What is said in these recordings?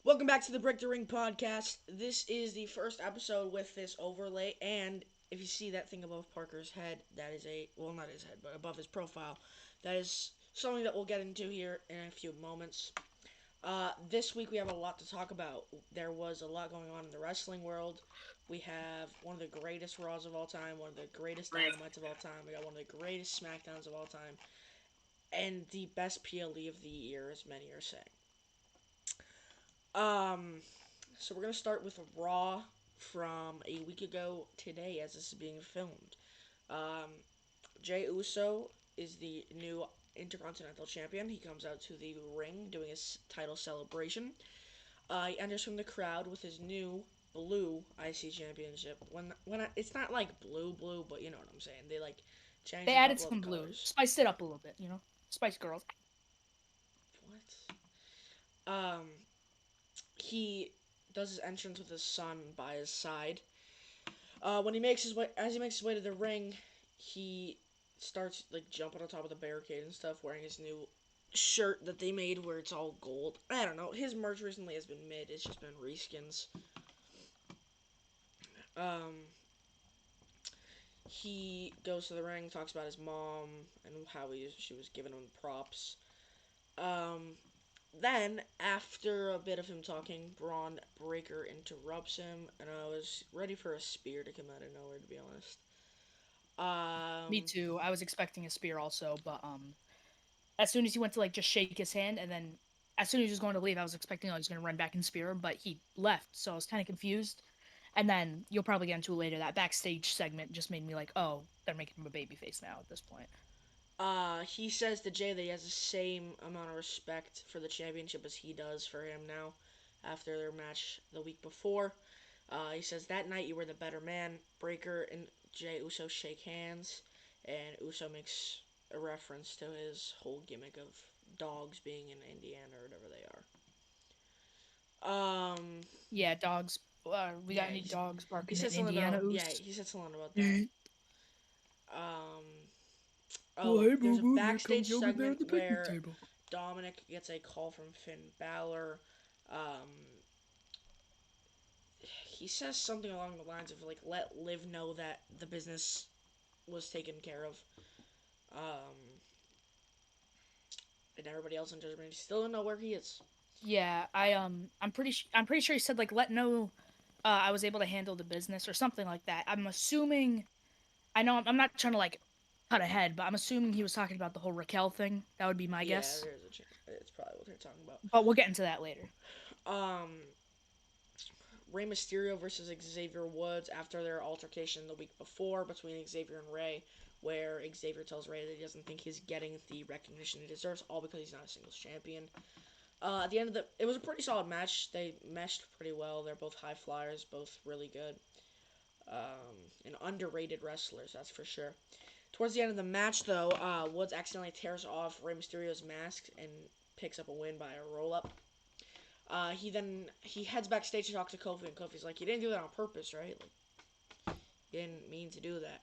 Welcome back to the Break the Ring podcast. This is the first episode with this overlay, and if you see that thing above Parker's head, that is not his head, but above his profile, that is something that we'll get into here in a few moments. This week we have a lot to talk about. There was a lot going on in the wrestling world. We have one of the greatest Raws of all time, one of the greatest Dynamites of all time. We got one of the greatest Smackdowns of all time, and the best PLE of the year, as many are saying. Um, so we're gonna start with Raw from a week ago today, as this is being filmed. Um, Jey Uso is the new Intercontinental Champion. He comes out to the ring doing his title celebration. He enters from the crowd with his new blue IC Championship. It's not like blue, but you know what I'm saying. They like changed They a added couple of the some blue, colors. spiced it up a little bit, Spice Girls. What? He does his entrance with his son by his side. As he makes his way to the ring, he starts like jumping on top of the barricade and stuff, wearing his new shirt that they made where it's all gold. I don't know. His merch recently has been mid. It's just been reskins. Um, he goes to the ring, talks about his mom and how she was giving him props. Um, then after a bit of him talking, Braun Breaker interrupts him, and I was ready for a spear to come out of nowhere, to be honest. Me Um, too. I was expecting a spear also, but as soon as he went to like just shake his hand, and then as soon as he was going to leave, I was expecting he was going to run back and spear him, but he left, so I was kind of confused. And then you'll probably get into it later. That backstage segment just made me like, oh, they're making him a babyface now at this point. he says to Jay that he has the same amount of respect for the championship as he does for him now after their match the week before. He says that night you were the better man. Breaker and Jay Uso shake hands, and Uso makes a reference to his whole gimmick of dogs being in Indiana or whatever they are. Yeah, dogs. We Yeah, got any dogs he barking said in something Indiana? about Oos. he said something about that. Um, Well, oh, hey, there's boo a boo, here comes backstage Yogi Bear segment at the picnic where table. Dominic gets a call from Finn Balor. Um, he says something along the lines of like, "Let Liv know that the business was taken care of." Um, and everybody else in Judgment still don't know where he is. Yeah, I'm pretty sure he said like let know I was able to handle the business or something like that. I'm assuming I know I'm not trying to like cut ahead, but I'm assuming he was talking about the whole Raquel thing. That would be my Yeah, guess. there's a chance. It's probably what they're talking about. But we'll get into that later. Um, Rey Mysterio versus Xavier Woods after their altercation the week before between Xavier and Rey, where Xavier tells Rey that he doesn't think he's getting the recognition he deserves, all because he's not a singles champion. At the end of it was a pretty solid match. They meshed pretty well. They're both high flyers, both really good, and underrated wrestlers, that's for sure. Towards the end of the match, though, Woods accidentally tears off Rey Mysterio's mask and picks up a win by a roll up. He heads backstage to talk to Kofi, and Kofi's like, "You didn't do that on purpose, right? Like, you didn't mean to do that."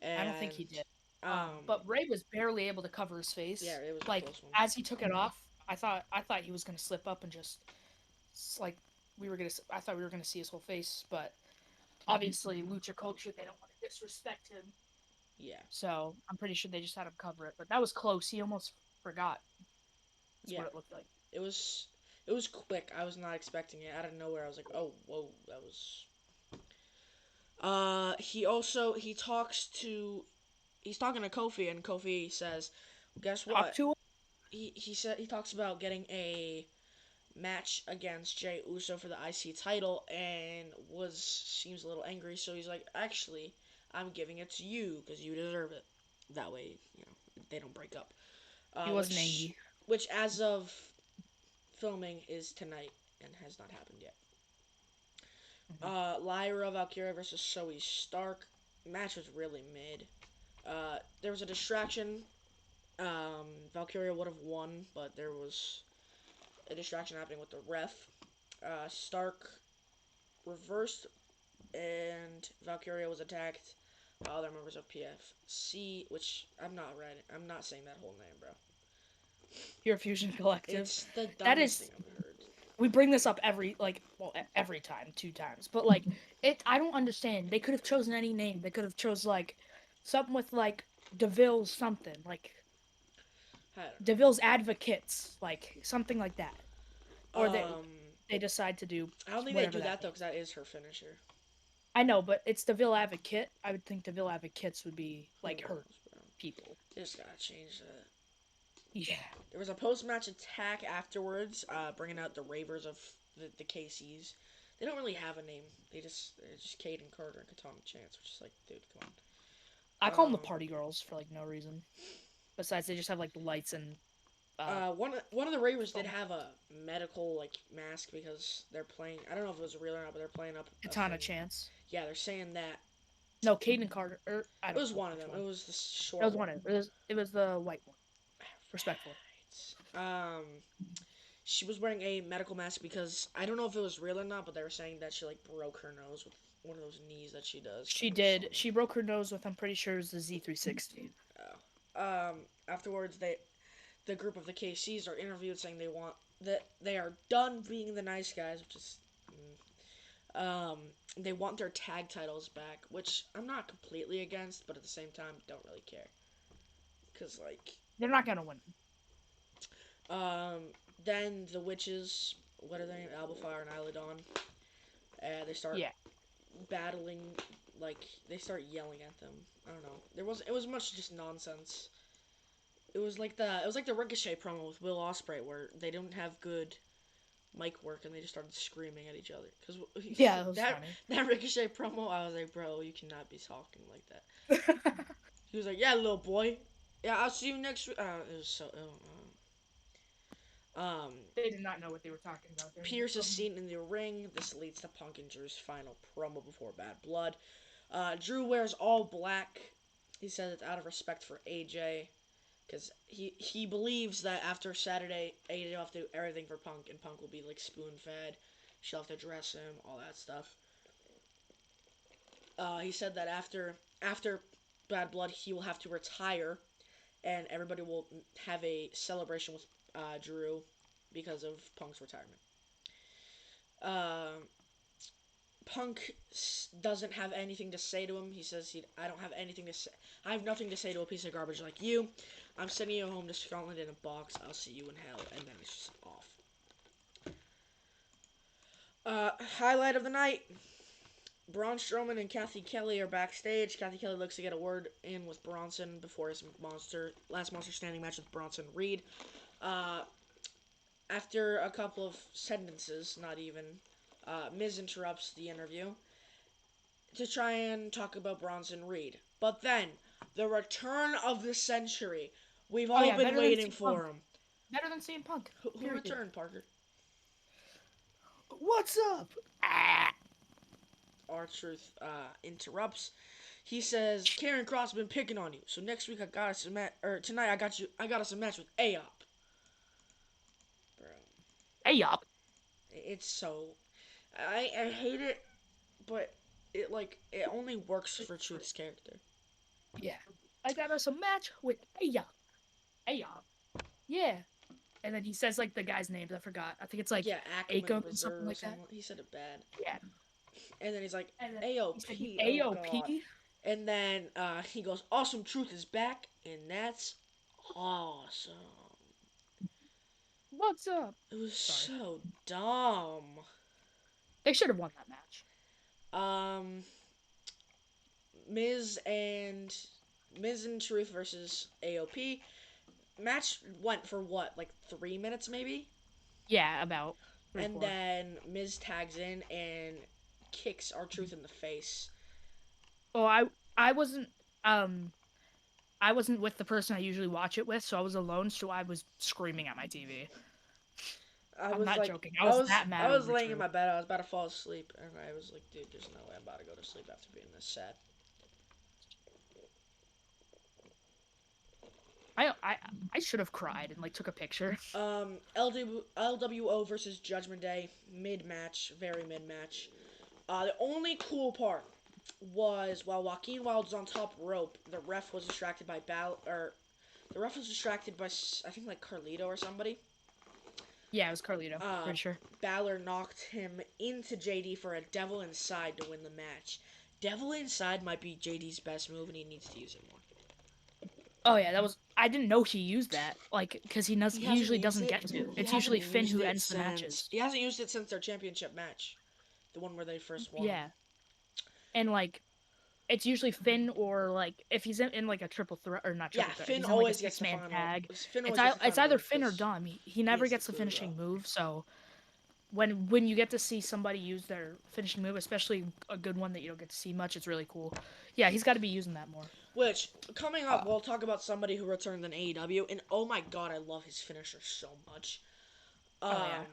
I don't think And he did. um, But Ray was barely able to cover his yeah, face. it was a Like close one. as he took it off, I thought he was gonna slip up and just like I thought we were gonna see his whole face, but obviously lucha culture they don't want to disrespect him, Yeah, so I'm pretty sure they just had him cover it. But that was close. He almost forgot. That's yeah, what it looked like. it was. It was quick. I was not expecting it out of nowhere. I was like, "Oh, whoa, that was." He talks to he's talking to Kofi, and Kofi says, "Guess Talk what?" to him. He talks about getting a match against Jey Uso for the IC title, and seems a little angry. So he's like, "Actually, I'm giving it to you because you deserve it." That way, they don't break up. He Uh, wasn't which angry. which as of filming is tonight and has not happened yet. Hmm. Lyra Valkyria versus Zoe Stark. Match was really mid. There was a distraction. Valkyria would have won, but there was a distraction happening with the ref. Stark reversed, and Valkyria was attacked by other members of PFC, which I'm not saying that whole name, bro. Pure Fusion Collective. It's the That dumbest thing is I've heard. we bring this up every time, 2 times, but like it. I don't understand. They could have chosen any name. They could have chose like something with like Deville's something like I don't Deville's Advocates, like something like that, know. or they decide to do I don't think they whatever do that that though, because means. that is her finisher. I know, but it's Deville Advocate. I would think Deville Advocates would be Who like her knows, bro? people. They just gotta change that. Yeah, There was a post-match attack afterwards, bringing out the Ravers of the KCs. They don't really have a name. They're just Caden Carter and Katana Chance, which is like, dude, come I call them the on. Party Girls for like no reason. Besides, they just have like the lights and One of the Ravers did foam. have a medical like mask because they're playing. I don't know if it was real or not, but they're playing up a Katana thing. Chance. Yeah, they're saying that No, Caden Carter. I it don't was know one of which them. It one. was the It short was one. one of it was the white one. Respectfully. Right. She was wearing a medical mask because I don't know if it was real or not, but they were saying that she like broke her nose with one of those knees that she does for She her did. son. She broke her nose with. I'm pretty sure it was the Z360. Afterwards, the group of the KCs are interviewed saying they are done being the nice guys, which is um, they want their tag titles back, which I'm not completely against, but at the same time, don't really care. Cause like, They're not gonna win. um, then the witches, what are they? Albafire and Illidan, they start Yeah, battling. Like they start yelling at them. I don't know. It was much just nonsense. It was like the Ricochet promo with Will Ospreay where they don't have good mic work and they just started screaming at each other. Because yeah, it was that funny. that Ricochet promo, I was like, bro, you cannot be talking like that. He was like, yeah, little boy. Yeah, I'll see you next week. It was so. They did not know what they were talking about during that Pierce is promo. seen in the ring. This leads to Punk and Drew's final promo before Bad Blood. Drew wears all black. He says it's out of respect for AJ. Because he believes that after Saturday, AJ will have to do everything for Punk, and Punk will be like spoon fed. She'll have to dress him, all that stuff. He said that after Bad Blood, he will have to retire, and everybody will have a celebration with Drew because of Punk's retirement. Uh, Punk doesn't have anything to say to him. He says, I don't have anything to say. I have nothing to say to a piece of garbage like you. I'm sending you home to Scotland in a box. I'll see you in hell." And then it's just off. Highlight of the night. Braun Strowman and Kathy Kelly are backstage. Kathy Kelly looks to get a word in with Bronson before his last Monster Standing match with Bronson Reed. Uh, After a couple of sentences, not even, Miz interrupts the interview to try and talk about Bronson Reed. But then, the return of the century. We've Oh all yeah, been better than waiting CM for Punk. him. Better than CM Punk. Who Period. returned, Parker? What's up? Ah. R-Truth interrupts. He says, Karen Cross has been picking on you, so next week I got us a match, or tonight I got us a match with AOP. Bro, Hey yup. it's so, I hate it, but it only works for Truth's character. Yeah. I got us a match with Hey yup. Hey yup. Yeah. And then he says like the guy's names. I forgot. I think it's like Yeah, Ackerman Acom and something Reserve or like that. something. He said it bad. Yeah. And then he's like, And then he said AOP, oh god. AOP. And then he goes, Awesome Truth is back, and that's awesome. What's up? It was Sorry. so dumb. They should have won that match. Um, Miz and Miz and Truth versus AOP. Match went for what, like 3 minutes maybe? Yeah, about three, And four. then Miz tags in and kicks our Truth in the face. Oh, um I wasn't with the person I usually watch it with, so I was alone, so I was screaming at my TV. I'm not joking. I was that I mad was over laying in Drew. my bed. I was about to fall asleep, and I was like, dude, there's no way I'm about to go to sleep after being this sad. I I should have cried and like took a picture. LWO versus Judgment Day mid match, very mid match. The only cool part was while Joaquin Wilde was on top rope, the ref was distracted by the ref was distracted by I think like Carlito or somebody, Yeah, it was Carlito. Uh, Pretty sure. Balor knocked him into JD for a Devil Inside to win the match. Devil Inside might be JD's best move, and he needs to use it more. Oh yeah, that was. I didn't know he used that. Like, because He he hasn't usually used doesn't it. get to. He It's hasn't usually Finn used who it ends the since matches. he hasn't used it since their championship match, the one where they first won. Yeah, and like it's usually Finn or like if he's in like a triple threat or not Yeah, triple threat, if Finn he's in like a always gets six the man final. tag. Finn always gets the It's final either move Finn or because Dom. He he never is the gets the Guru. finishing move. So when you get to see somebody use their finishing move, especially a good one that you don't get to see much, it's really cool. Yeah, he's got to be using that more. Which coming up, Uh, we'll talk about somebody who returned in AEW, and oh my god, I love his finisher so much. oh yeah, Um,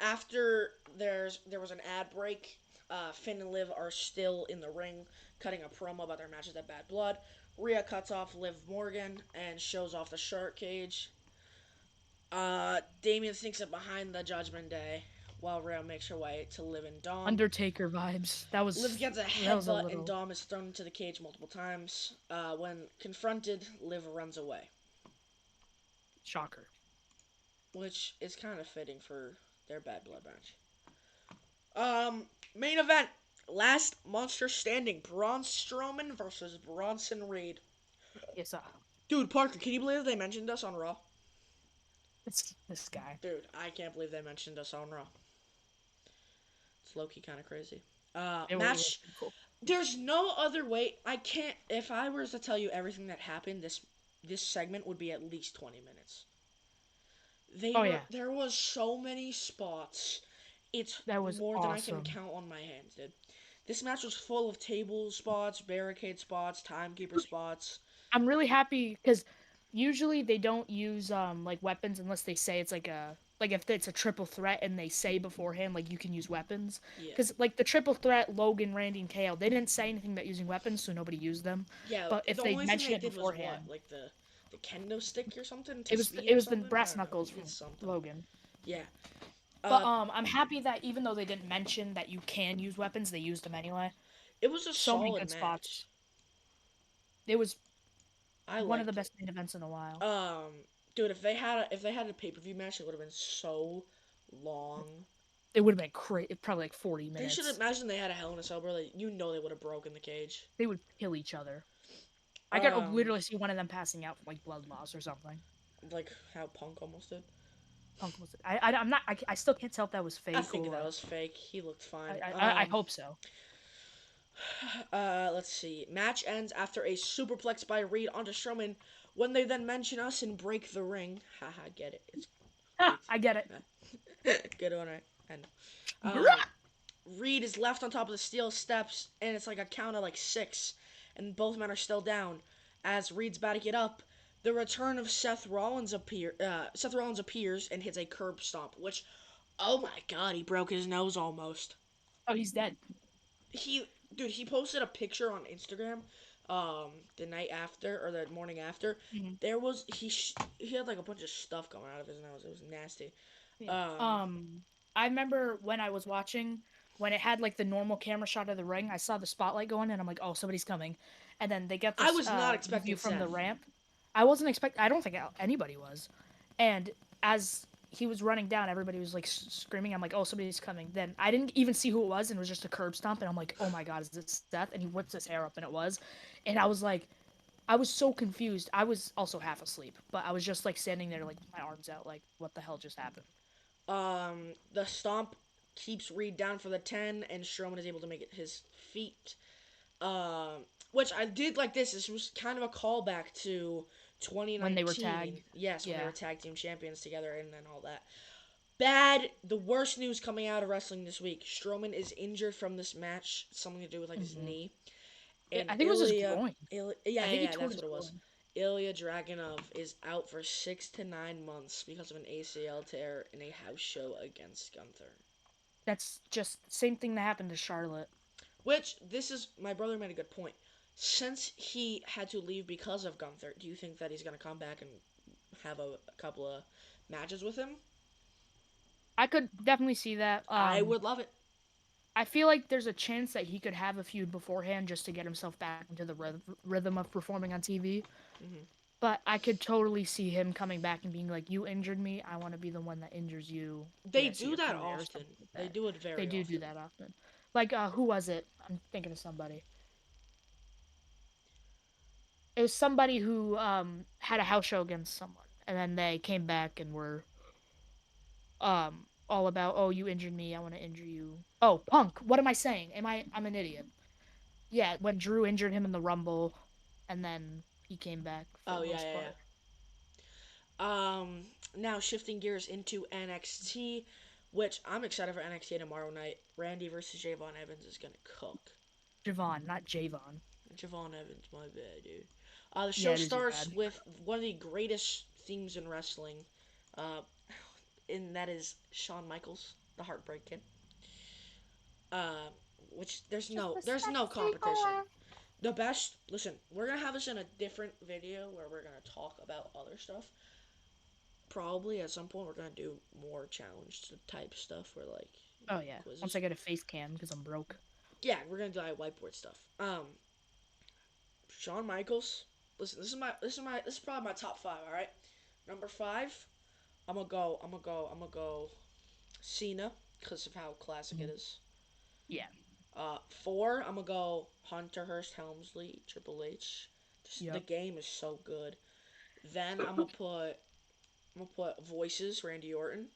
After there was an ad break, Finn and Liv are still in the ring, cutting a promo about their matches at Bad Blood. Rhea cuts off Liv Morgan and shows off the shark cage. Damien sneaks up behind the Judgment Day while Rhea makes her way to Liv and Dom. Undertaker vibes. Liv gets a That was a headbutt and little Dom is thrown into the cage multiple times. When confronted, Liv runs away, shocker. which is kind of fitting for their Bad Blood match. Main event. Last monster standing. Braun Strowman versus Bronson Reed. Yes, Dude, Parker, can you believe they mentioned us on Raw? it's this guy. Dude, I can't believe they mentioned us on Raw. It's low key kind of crazy. It was Match. pretty cool. There's no other way. I can't. If I was to tell you everything that happened, this segment would be at least 20 minutes. Oh yeah, There was so many spots. It's that was more than I can awesome. count on my hands, dude. This match was full of table spots, barricade spots, timekeeper spots. I'm really happy because usually they don't use like weapons unless they say it's like if it's a triple threat and they say beforehand like you can use weapons. Yeah. Because like the triple threat Logan, Randy, and KO, they didn't say anything about using weapons, so nobody used them. Yeah, But if the they only thing mention they it did was what? beforehand, Like the kendo stick or something to it speed or was the something? I brass don't know. knuckles It's from something. Logan. Yeah. But Uh I'm happy that even though they didn't mention that you can use weapons, they used them anyway. it was a So many solid good match. spots. It was I one of the liked it. best main events in a while. Dude, if they had a pay-per-view match, it would have been so long. It would have been probably like 40 They should minutes. imagine they had a Hell in a Cell, bro. Like, you know they would have broken the cage. They would kill each other. I could Um, literally see one of them passing out from like blood loss or something. like how Punk almost did. Punk was. I'm not. I still can't tell if that was I fake think that or. was fake. He looked fine. I hope so. Let's see. Match ends after a superplex by Reed onto Strowman. When they then mention us and break the ring. Haha, get it. It's Reed. I get it. Good one, right? And Bruh! Reed is left on top of the steel steps, and it's like a count of like six, and both men are still down. As Reed's about to get up, the return of Seth Rollins appears and hits a curb stomp, which, oh my god, he broke his nose almost. Oh, he's dead. He posted a picture on Instagram, the night after or the morning after. Mhm. There was he had like a bunch of stuff coming out of his nose. It was nasty. Yeah. Um, I remember when I was watching when it had like the normal camera shot of the ring. I saw the spotlight going, and I'm like, oh, somebody's coming. And then they get I this was not the view expecting from the Seth. ramp. I wasn't expect. I don't think anybody was. And as he was running down, everybody was like screaming. I'm like, oh, somebody's coming. Then I didn't even see who it was, and it was just a curb stomp. And I'm like, oh my god, is it Seth? And he whips his hair up, and it was. And I was like, I was so confused. I was also half asleep, but I was just like standing there, like with my arms out, like what the hell just happened? The stomp keeps Reed down for the 10, and Strowman is able to make it his feet. Which I did like this. This was kind of a callback to When they were 2019. tagged. Yes, when they Yeah. were tag team champions together and then all that. The worst news coming out of wrestling this week. Strowman is injured from this match. Something to do with like his Hmm. knee. And I think it was his groin. Yeah, I think he yeah, tore that's his what it was. groin. Ilya Dragunov is out for 6 to 9 months because of an ACL tear in a house show against Gunther. That's just the same thing that happened to Charlotte. Which, this is, my brother made a good point. Since he had to leave because of Gunther, do you think that he's going to come back and have a couple of matches with him? I could definitely see that. I would love it. I feel like there's a chance that he could have a feud beforehand just to get himself back into the rhythm of performing on TV. Hmm. But I could totally see him coming back and being like, "You injured me. I want to be the one that injures you. We're They gonna see do your that career or often. something like They that." do it They very do often. that often. Like, who was it? I'm thinking of somebody. It was somebody who had a house show against someone, and then they came back and were all about, "Oh, you injured me. I want to injure you." Oh, Punk. What am I saying? I'm an idiot. Yeah, when Drew injured him in the Rumble, and then he came back for Oh the yeah, most yeah, part. Now shifting gears into NXT, which I'm excited for NXT tomorrow night. Randy versus Javon Evans is gonna cook. Javon, not Javon. Javon Evans, my bad, dude. The Yeah, show it is your starts bad. with one of the greatest themes in wrestling, uh, and that is Shawn Michaels, the Heartbreak Kid. Uh, which Just a there's no sexy competition. boy. The best. Listen, we're gonna have this in a different video where we're gonna talk about other stuff. Probably at some point we're gonna do more challenge type stuff where like Oh yeah. Once I quizzes. get a face cam because I'm broke. Yeah, we're gonna do like whiteboard stuff. Shawn Michaels. Listen, this is probably my top five. All right, number five. I'm gonna go. Cena because of how classic it Mhm. is. Yeah. Four. I'm gonna go Hunter Hearst Helmsley Triple H. Just the Yep. game is so good. Then I'm gonna put Voices Randy Orton.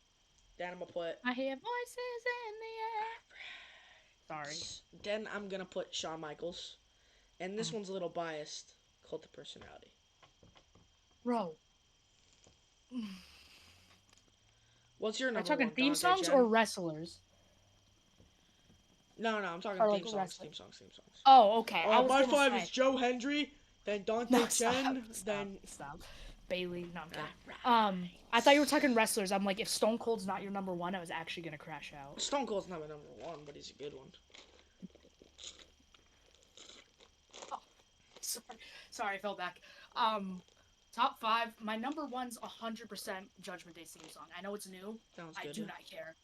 Then I'm gonna put I hear voices in the air. Sorry. then I'm gonna put Shawn Michaels. And this Mm. one's a little biased. Cult of Personality. Bro, What's your are you number talking one, theme Dante songs Chen? or wrestlers? No, I'm talking Or like theme songs, wrestling? theme songs, theme songs. Oh, okay. I was My gonna five is say. Joe Hendry, then No, Dante stop, Chen, stop, then stop. Bailey. No, I'm all kidding. I thought you were right. talking wrestlers. I'm like, if Stone Cold's not your number one, I was actually gonna crash out. Stone Cold's not my number one, but he's a good one. Oh, sorry, sorry, I fell back. Um, top five. My number one's 100% Judgment Day theme song. I know it's new. Sounds I good. do Yeah. not care.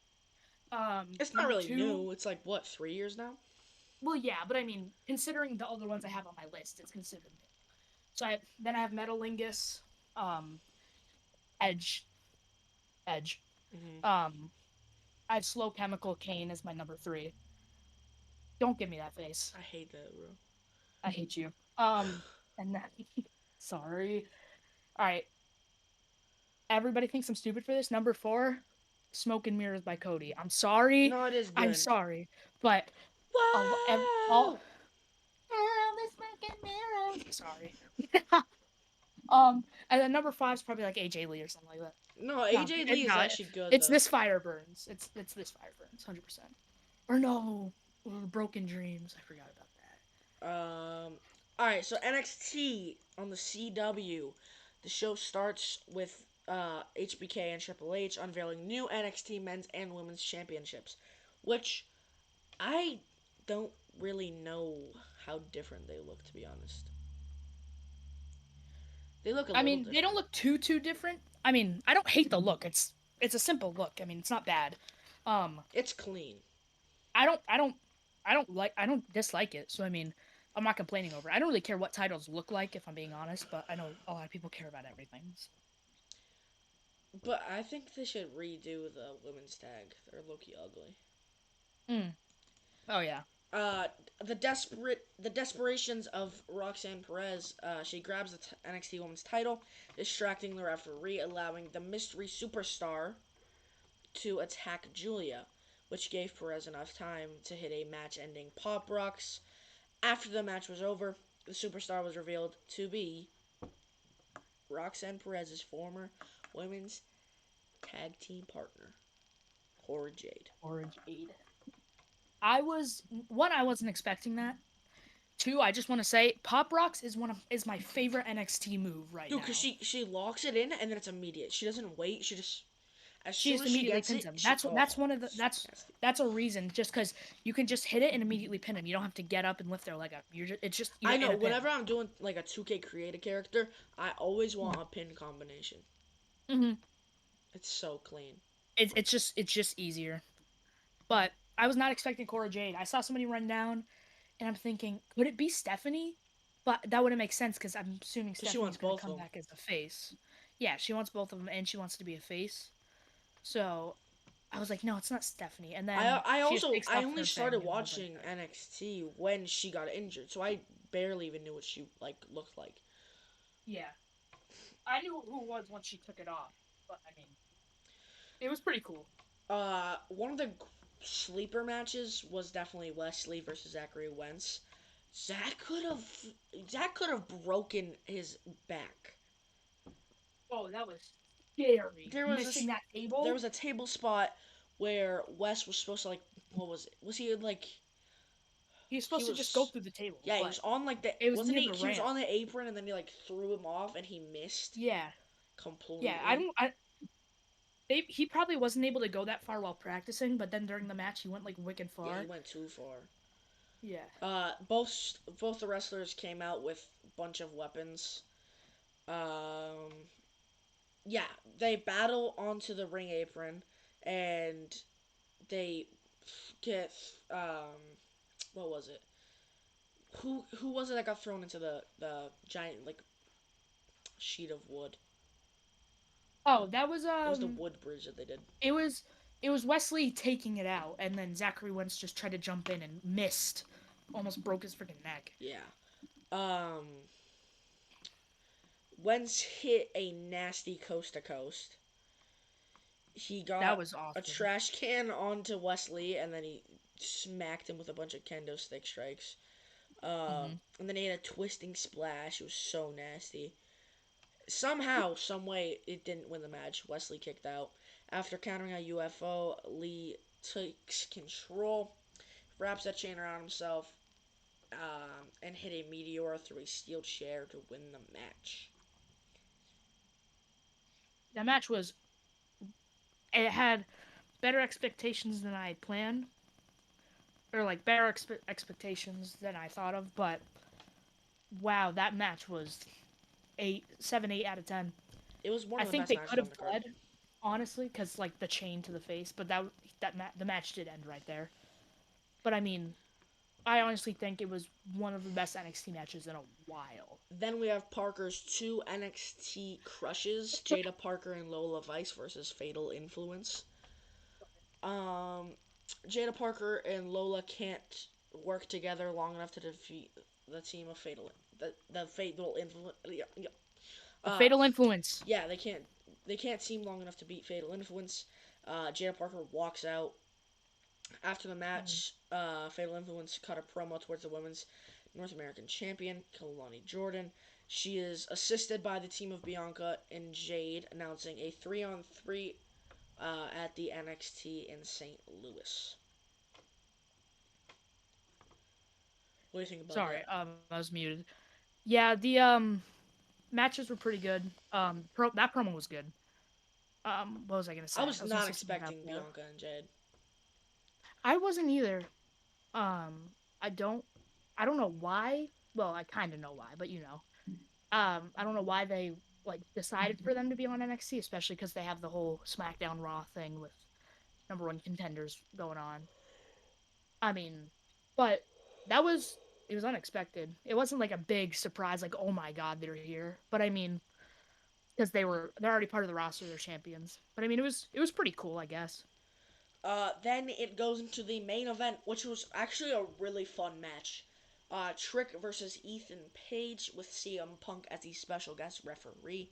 It's not Number really two. new. It's like what 3 years now. Well, yeah, but I mean, considering the other ones I have on my list, it's considered new. So then I have Metalingus, um, Edge, Edge. Hmm. Um, I have Slow Chemical Kane as my number three. Don't give me that face. I hate that, bro. I hate you. And then sorry. All right, everybody thinks I'm stupid for this. Number four, Smoke and Mirrors by Cody. I'm sorry. No, it is I'm good. sorry, but all Whoa! smoke and mirrors. Sorry. And then number five is probably like AJ Lee or something like that. No, No, AJ Lee is no, actually good it's though. this fire burns. It's this fire burns, 100%. Or no, or Broken Dreams. I forgot about All right, so NXT on the CW. The show starts with HBK and Triple H unveiling new NXT men's and women's championships, which I don't really know how different they look, to be honest. They look a I little mean, they don't different. look too different. I mean, I don't hate the look. It's a simple look. I mean, it's not bad. Um, It's clean. I don't I don't I don't dislike it. So I mean, I'm not complaining over it. I don't really care what titles look like if I'm being honest, but I know a lot of people care about everything. So. But I think they should redo the women's tag. They're low-key ugly. Mm. Oh yeah. uh, the desperations of Roxanne Perez. She grabs the NXT Women's title, distracting the referee, allowing the mystery superstar to attack Julia, which gave Perez enough time to hit a match-ending pop rocks. After the match was over, the superstar was revealed to be Roxanne Perez's former women's tag team partner, Cora Jade. Orange Aid. I was one. I wasn't expecting that. Two. I just want to say, Pop Rocks is my favorite NXT move right Dude, cause now. she locks it in and then it's immediate. She doesn't wait. She just as She soon just as she immediately gets pins it, him. she That's one of the so nasty. that's a reason. Just because you can just hit it and immediately pin him. You don't have to get up and lift their leg up. It's just you're I in know. a pin. Whenever I'm doing like a 2K creative character, I always want a pin combination. Mm-hmm. It's so clean. It's just easier. But I was not expecting Cora Jade. I saw somebody run down, and I'm thinking, could it be Stephanie? But that wouldn't make sense because I'm assuming Because she wants Stephanie's gonna both of come them. back as a face. Yeah, she wants both of them, and she wants to be a face. So I was like, no, it's not Stephanie. And then she just takes it I off only her started family and they'll bring it watching back. NXT when she got injured, so I barely even knew what she like looked like. Yeah, I knew who it was once she took it off, but I mean, it was pretty cool. One of the sleeper matches was definitely Wesley versus Zachary Wentz. Zach could have Zach could have broken his back. Oh, that was scary. There was Missing this that there table. was a table spot where Wes was supposed to like what was it? Was he like He was he supposed to just go was through the table, yeah, he but was on like the it was wasn't near he the he was ramp. on the apron and then he like threw him off and he missed Yeah, yeah. I completely. don't. I he probably wasn't able to go that far while practicing, but then during the match he went like wicked Yeah, he far. went too far. Yeah, Both the wrestlers came out with a bunch of weapons. Um, yeah, they battle onto the ring apron, and they get what was it? Who was it that got thrown into the giant like sheet of wood? oh, that was It was the wood bridge that they did. it was it was Wesley taking it out, and then Zachary Wentz just tried to jump in and missed, almost broke his freaking neck. Yeah. Um, Wentz hit a nasty coast to coast. He That got was a awesome. trash can onto Wesley, and then he smacked him with a bunch of kendo stick strikes. Hmm. And then he had a twisting splash. It was so nasty. Somehow, some way, it didn't win the match. Wesley kicked out. After countering a UFO, Lee takes control, wraps that chain around himself, and hit a meteor through a steel chair to win the match. That match was it had better expectations than I planned, or like better expectations than I thought of. But wow, that match was 8, 7, 8 out of 10. It was one I of the think best they matches could on have the card. bled, honestly, because like the chain to the face. But the match did end right there. But I mean, I honestly think it was one of the best NXT matches in a while. Then we have Parker's two NXT crushes, Jada Parker and Lola Vice versus Fatal Influence. Um, Jada Parker and Lola can't work together long enough to defeat the team of the Fatal Influence. The Uh, Fatal Influence. yeah, they can't seem long enough to beat Fatal Influence. Jada Parker walks out after the Mhm. match. Fatal Influence cut a promo towards the women's North American champion, Kalani Jordan. She is assisted by the team of Bianca and Jade, announcing a 3-on-3 at the NXT in St. Louis. What do you think about Sorry, that? I was muted. Yeah, the matches were pretty good. That promo was good. What was I gonna I say? was I was gonna not say something about expecting the. Bianca and Jade. I wasn't either. Um, I don't. I don't know why. Well, I kind of know why, but you know. I don't know why they like decided for them to be on NXT, especially because they have the whole SmackDown Raw thing with number one contenders going on. I mean, but that was it was unexpected. It wasn't like a big surprise, like oh my god they're here. But I mean, because they're already part of the roster, they're champions. But I mean, it was pretty cool, I guess. Then it goes into the main event, which was actually a really fun match. Trick versus Ethan Page with CM Punk as the special guest referee.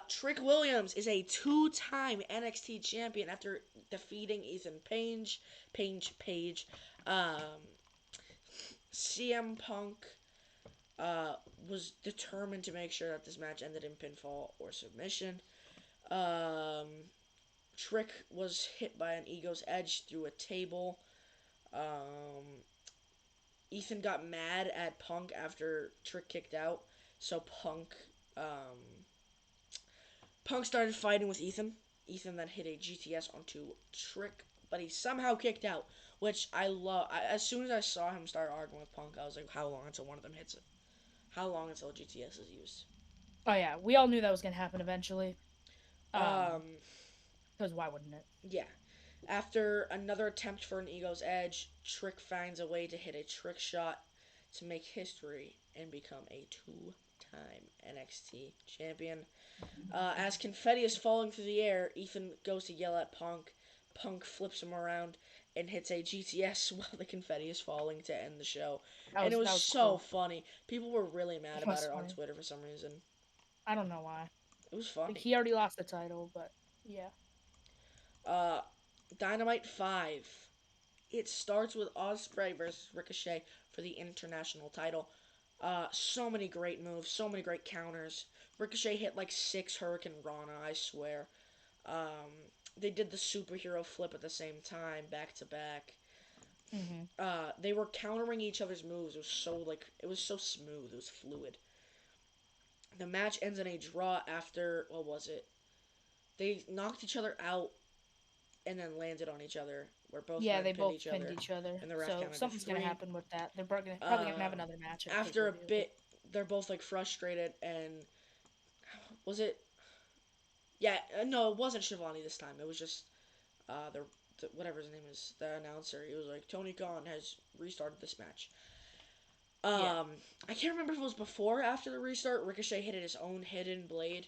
Trick Williams is a two-time NXT champion after defeating Ethan Page. Page. Um, CM Punk was determined to make sure that this match ended in pinfall or submission. Um, Trick was hit by an Ego's Edge through a table. Um, Ethan got mad at Punk after Trick kicked out, so um, Punk started fighting with Ethan. Ethan then hit a GTS onto Trick, but he somehow kicked out, which I love. As soon as I saw him start arguing with Punk, I was like, how long until one of them hits it? How long until GTS is used? Oh yeah, we all knew that was gonna happen eventually. Um, Um, because why wouldn't it? yeah. After another attempt for an Ego's Edge, Trick finds a way to hit a trick shot. to make history and become a two-time NXT champion. As confetti is falling through the air, Ethan goes to yell at Punk. Punk flips him around and hits a GTS while the confetti is falling to end the show. And it was That was so cool. funny. People were really mad It about was it on funny. Twitter for some reason. I don't know why. It was Like funny. he already lost the title, but yeah. Uh, Dynamite 5. It starts with Ospreay versus Ricochet for the international title. So many great moves, so many great counters. Ricochet hit like 6 Hurricane Rana, I swear. They did the superhero flip at the same time, back to back. Mm-hmm. They were countering each other's moves. It was so smooth. It was fluid. The match ends in a draw after what was it? They knocked each other out and then landed on each other, where both Yeah, men they pinned both each pinned other, each other. and the ref So counted to something's gonna 3. happen with that. They're probably gonna have Uh, another match at pay per After a view. bit, they're both like frustrated, and was it? Yeah, no, it wasn't Shivani this time. It was just the whatever his name is, the announcer. He was like, Tony Khan has restarted this match. Yeah. Um, I can't remember if it was before or after the restart. Ricochet hit his own hidden blade.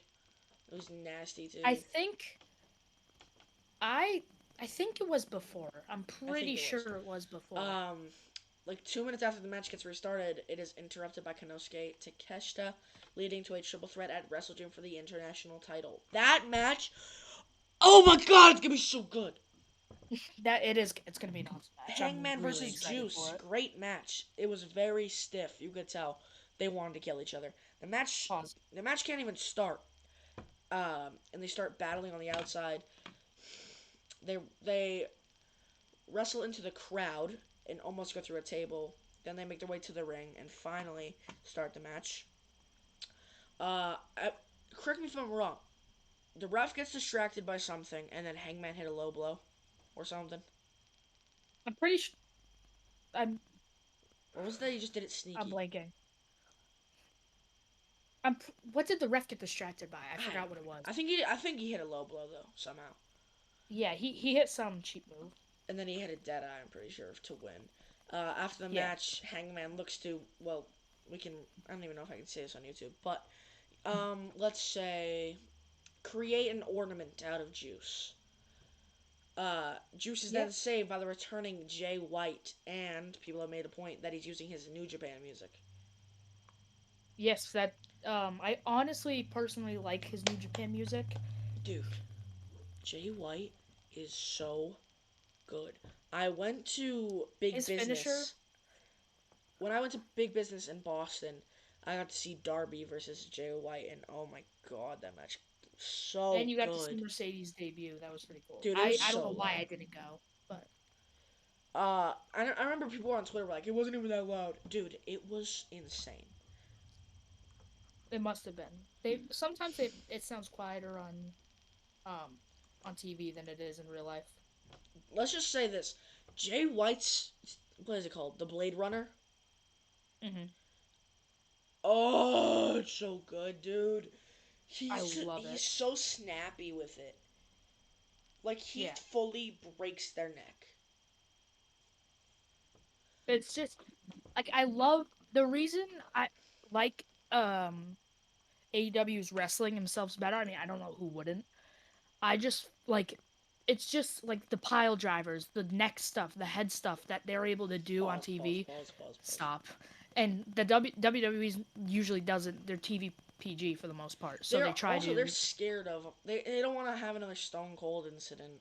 It was nasty I too. think I I think it was before. I'm I think pretty it was. sure it was before. Um, like 2 minutes after the match gets restarted, it is interrupted by Konosuke Takeshita, leading to a triple threat at Wrestle Dream for the international title. That match, oh my god, it's gonna be so good. That it is. It's gonna be an awesome match. I'm Hangman really versus excited Juice, for it. great match. It was very stiff. You could tell they wanted to kill each other. The match, Pause. the match can't even start. And they start battling on the outside. They wrestle into the crowd and almost go through a table. Then they make their way to the ring and finally start the match. I, correct me if I'm wrong. The ref gets distracted by something, and then Hangman hit a low blow, or something. I'm pretty sure. I'm Or was that he just did it I'm sneaky? blanking. What did the ref get distracted by? I forgot what it was. I think he hit a low blow though somehow, Yeah, he hit some cheap move. and then he hit a dead eye. I'm pretty sure to win. After the Yeah. match, Hangman looks to we can. I don't even know if I can say this on YouTube, but let's say create an ornament out of Juice. Juice is Yeah. then saved by the returning Jay White, and people have made a point that he's using his New Japan music. Yes, that I honestly personally like his New Japan music. Dude, Jay White is so good. I went to Big His finisher, Business. When I went to Big Business in Boston, I got to see Darby versus Jay White, and oh my god, that match and so you got to see good. Mercedes debut. That was pretty cool. Dude, it was I don't so know why I loud. didn't go, but I remember people on Twitter were like, it wasn't even that loud. Dude, it was insane. it must have been. It sounds quieter um on TV than it is in real life. Let's just say this: Jay White's what is it called? The Blade Runner. Hmm. Oh, it's so good, dude. I love He's it. so snappy with it. Like he Yeah, fully breaks their neck. it's just like I love the reason I like AEW's wrestling themselves better. I mean, I don't know who wouldn't. I just like it's just like the pile drivers, the neck stuff, the head stuff that they're able to do on Pause. Pause. TV. Pause. Pause. Pause. Stop. And the WWE usually doesn't. They're TV PG for the most part, so they try They're to. scared of they don't want to have another Stone Cold incident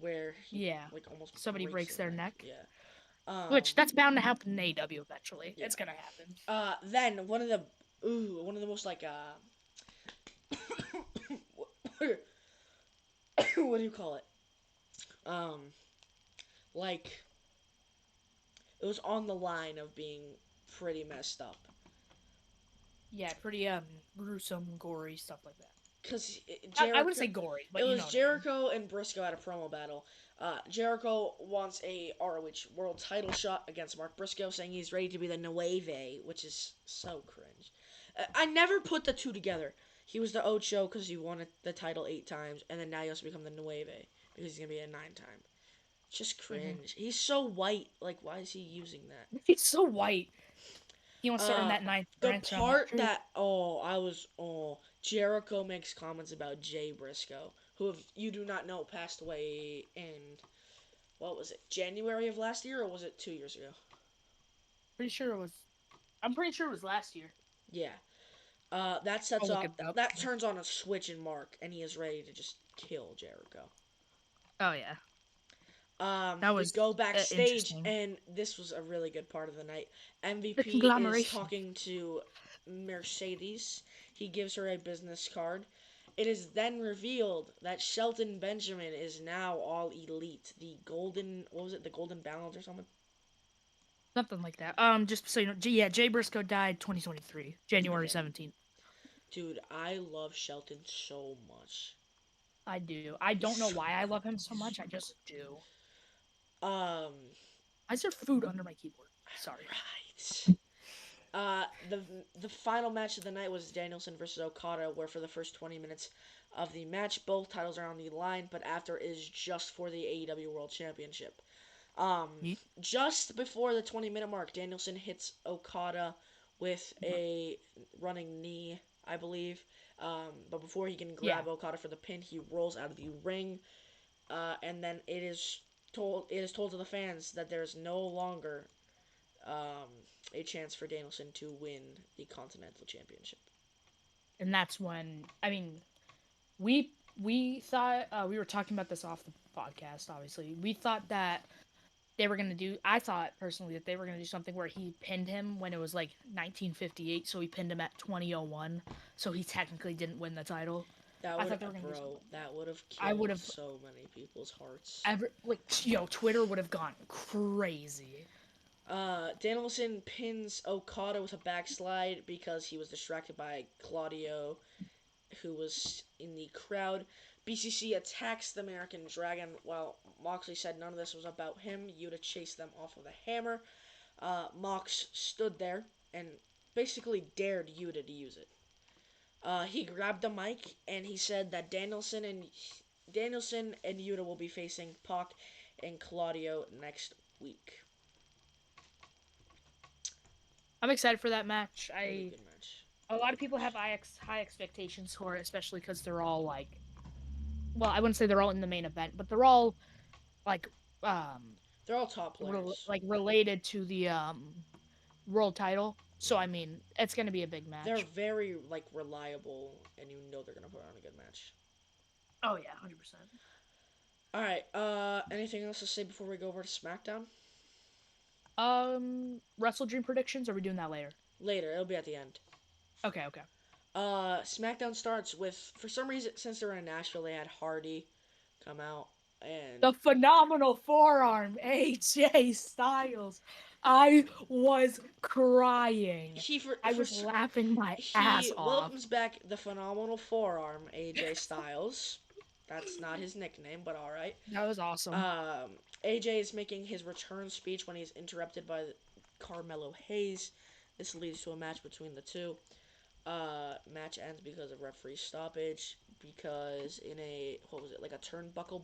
where he Yeah, like almost somebody breaks breaks his their neck. neck, Yeah. which that's bound to happen in AEW eventually. Yeah. It's gonna happen. Then one of the most like what do you call it? Um, like it was on the line of being pretty messed up. Yeah, pretty gruesome, gory stuff like that. Because I wouldn't say gory, it but you know was what I mean. Jericho and Briscoe at a promo battle. Jericho wants a ROH World Title shot against Mark Briscoe, saying he's ready to be the Nueve, which is so cringe. I never put the two together. He was the Ocho because he won the title 8 times, and then now he has to become the Nueve because he's gonna be a 9 time. Just Hmm. cringe. He's so white. Like, why is he using that? He's so white. He wants to earn that ninth The Grand Slam hat part trick. that Jericho makes comments about Jay Briscoe, who, if you do not know, passed away in, what was it, January of last year, or was it 2 years ago? Pretty sure it was. I'm pretty sure it was last year. Yeah. That sets I'll look it up, up. that turns on a switch in Mark, and he is ready to just kill Jericho. Oh yeah, that We was go backstage, interesting. and this was a really good part of the night. The MVP is conglomeration. talking to Mercedes. He gives her a business card. It is then revealed that Shelton Benjamin is now all elite. The golden, what was it, the golden balance or something? Something like that. Just so you know, yeah, Jay Briscoe died 2023, January Okay. 17th. Dude, I love Shelton so much. I do. I He's don't know so why I cool. love him so He's much. so I just do. cool. Why is there food under my keyboard? Sorry. Right. The final match of the night was Danielson versus Okada, where for the first 20 minutes of the match, both titles are on the line, but after is just for the AEW World Championship. Um, Yeet. just before the 20-minute mark, Danielson hits Okada with a running knee, I believe. But before he can Yeah, grab Okada for the pin, he rolls out of the ring, and then it is told to the fans that there is no longer um, a chance for Danielson to win the Continental Championship. and that's when we thought we were talking about this off the podcast. Obviously, we thought that they were gonna do. I thought personally that they were gonna do something where he pinned him when it was like 1958, so he pinned him at 2001, so he technically didn't win the title. That I would, thought they were gonna do something bro, like that. that would have I would killed have so many people's hearts. ever like Twitter would have gone crazy. Danielson pins Okada with a backslide because he was distracted by Claudio, who was in the crowd. BCC attacks the American Dragon while Moxley said none of this was about him. Yuta chased them off with a hammer. Mox stood there and basically dared Yuta to use it. He grabbed the mic and he said that Danielson and Yuta will be facing Pac and Claudio next week. I'm excited for that match. Really I good match. A lot of people have high expectations for it, especially because they're all like, well, I wouldn't say they're all in the main event, but they're all like They're all top players. related to the world title. So I mean, it's gonna be a big They're match. very like reliable, and you know they're gonna put on a good match. Oh yeah, 100%. All right. Anything else to say before we go over to SmackDown? Wrestle Dream predictions. Are we doing that later? Later. It'll be at the end. Okay, okay. SmackDown starts with, for some reason, since they're in Nashville, they had Hardy come out, and The phenomenal forearm, AJ Styles. I was crying. he for I for was laughing my he ass off. welcomes back the phenomenal forearm, AJ Styles. That's not his nickname, but all right. That was awesome. AJ is making his return speech when he's interrupted by Carmelo Hayes. This leads to a match between the two. Match ends because of referee stoppage. Because in a, what was it, like a turnbuckle?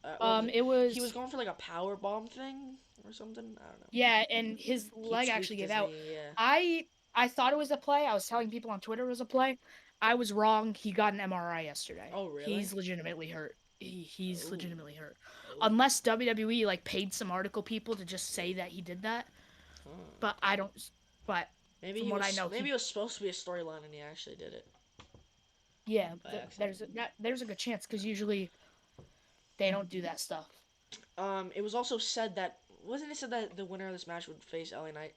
What was it? It He was was, going for like a power bomb thing or something. I don't know. yeah, and his He leg actually tweaked gave his out. knee. Yeah. I I thought it was a play. I was telling people on Twitter it was a play. I was wrong. He got an MRI yesterday. Oh really? He's legitimately hurt. He's Oh. legitimately hurt. Oh. Unless WWE like paid some article people to just say that he did that. Huh. But I don't. But Maybe from he what I was. know, Maybe it was supposed to be a storyline and he actually did it yeah, by accident. there's a good chance because usually they don't do that stuff. It was also said that, wasn't it said that the winner of this match would face LA Knight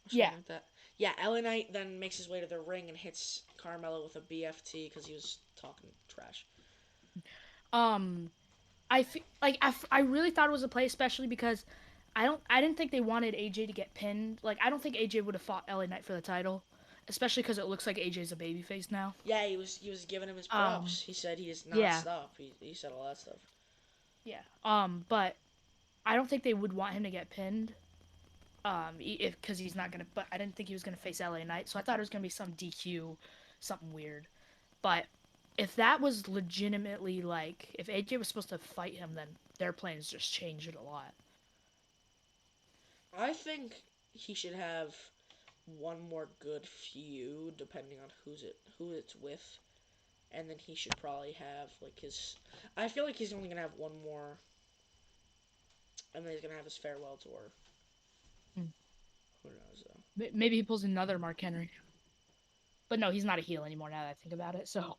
or Yeah. something like that? Yeah, LA Knight then makes his way to the ring and hits Carmelo with a BFT because he was talking trash. Um, I really thought it was a play, especially because I didn't think they wanted AJ to get pinned. Like I don't think AJ would have fought LA Knight for the title, especially because it looks like AJ's a babyface now. Yeah, he was giving him his Um, props. He said he is not yeah, stop. He said all that stuff. yeah. But I don't think they would want him to get pinned. If because he's not gonna. But I didn't think he was gonna face LA Knight, so I thought it was gonna be some DQ, something weird. But if that was legitimately like if AJ was supposed to fight him, then their plans just changed it a lot. I think he should have one more good feud, depending on who it's with, and then he should probably have like his. I feel like he's only gonna have one more, and then he's gonna have his farewell tour. Mm. Who knows though? Maybe he pulls another Mark Henry. But no, he's not a heel anymore now that I think about it. So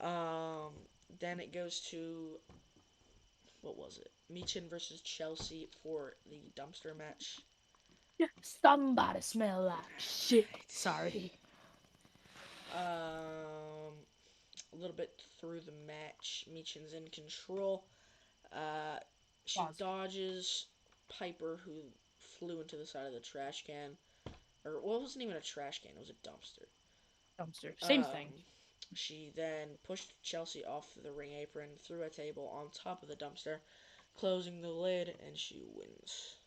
Um, then it goes to what was it? Michin versus Chelsea for the dumpster match. somebody smell like shit. Sorry. A little bit through the match, Michin's in control. Uh, she Pause. dodges Piper, who flew into the side of the trash can. Or, well, it wasn't even a trash can, it was a dumpster. Dumpster. Same Um, thing. she then pushed Chelsea off the ring apron, threw a table on top of the dumpster, closing the lid, and she wins.